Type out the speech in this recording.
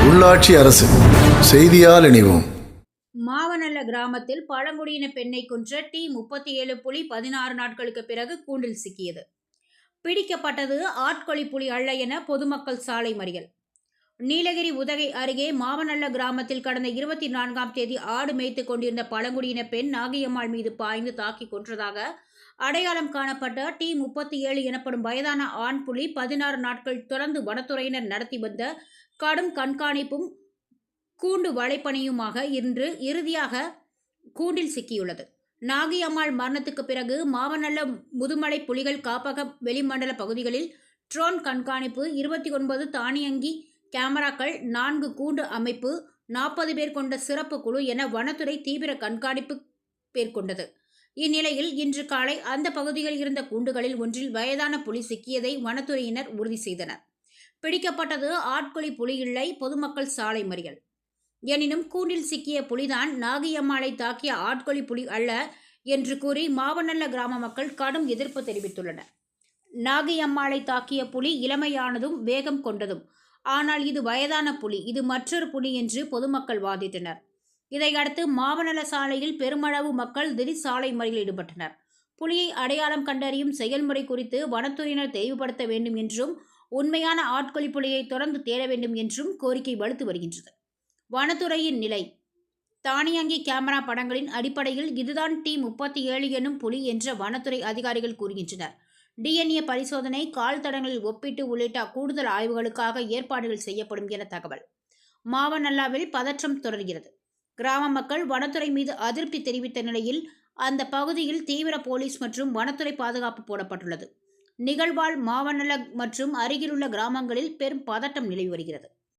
உள்ளாட்சி அரசு செய்தியால் இணைவோம். மாவனல்ல கிராமத்தில் பழங்குடியின பெண்ணை கொன்ற T-37 புலி 16 நாட்களுக்கு பிறகு கூண்டில் சிக்கியது. பிடிக்கப்பட்டது ஆட்கொழி புலி அல்ல என பொதுமக்கள் சாலை மறியல். நீலகிரி உதகை அருகே மாவனல்ல கிராமத்தில் கடந்த 24ஆம் தேதி ஆடு மேய்த்து கொண்டிருந்த பழங்குடியின பெண் நாகியம்மாள் மீது பாய்ந்து தாக்கி கொன்றதாக அடையாளம் காணப்பட்ட T-37 எனப்படும் வயதான ஆண் புலி 16 நாட்கள் தொடர்ந்து வனத்துறையினர் நடத்தி வந்த கடும் கண்காணிப்பும் கூண்டு வலைப்பணியுமாக இன்று இறுதியாக கூண்டில் சிக்கியுள்ளது. நாகியம்மாள் மரணத்துக்கு பிறகு மாவனல்ல முதுமலை புலிகள் காப்பக வெளிமண்டல பகுதிகளில் ட்ரோன் கண்காணிப்பு, 29 தானியங்கி கேமராக்கள், 4 கூண்டு அமைப்பு, 40 பேர் கொண்ட சிறப்பு குழு என வனத்துறை தீவிர கண்காணிப்பு மேற்கொண்டது. இந்நிலையில் இன்று காலை அந்த பகுதிகளில் இருந்த கூண்டுகளில் ஒன்றில் வயதான புலி சிக்கியதை வனத்துறையினர் உறுதி செய்தனர். பிடிக்கப்பட்டது ஆட்கொழி புலி இல்லை, பொதுமக்கள் சாலை மறியல். எனினும் கூண்டில் சிக்கிய புலிதான் நாகியம்மாளை தாக்கிய ஆட்கொழி புலி அல்ல என்று கூறி மாவனல்ல கிராம மக்கள் கடும் எதிர்ப்பு தெரிவித்துள்ளனர். நாகியம்மாளை தாக்கிய புலி இளமையானதும் வேகம் கொண்டதும், ஆனால் இது வயதான புலி, இது மற்றொரு புலி என்று பொதுமக்கள் வாதிட்டனர். இதையடுத்து மாவனல்ல சாலையில் பெருமளவு மக்கள் திடீர் சாலை மறியலில் ஈடுபட்டனர். புலியை அடையாளம் கண்டறியும் செயல்முறை குறித்து வனத்துறையினர் தெளிவுபடுத்த வேண்டும் என்றும், உண்மையான ஆட்கொழி புலியை தொடர்ந்து தேட வேண்டும் என்றும் கோரிக்கை வலுத்து வருகின்றது. வனத்துறையின் நிலை: தானியங்கி கேமரா படங்களின் அடிப்படையில் இதுதான் T-37 எனும் புலி என்று வனத்துறை அதிகாரிகள் கூறுகின்றனர். DNA பரிசோதனை, கால் தடங்களில் ஒப்பீட்டு உள்ளிட்ட கூடுதல் ஆய்வுகளுக்காக ஏற்பாடுகள் செய்யப்படும் என தகவல். மாவனல்லாவில் பதற்றம் தொடர்கிறது. கிராம மக்கள் வனத்துறை மீது அதிருப்தி தெரிவித்த நிலையில் அந்த பகுதியில் தீவிர போலீஸ் மற்றும் வனத்துறை பாதுகாப்பு போடப்பட்டுள்ளது. நிகழ்வால் மாவனல்ல மற்றும் அருகிலுள்ள கிராமங்களில் பெரும் பதட்டம் நிலவி வருகிறது.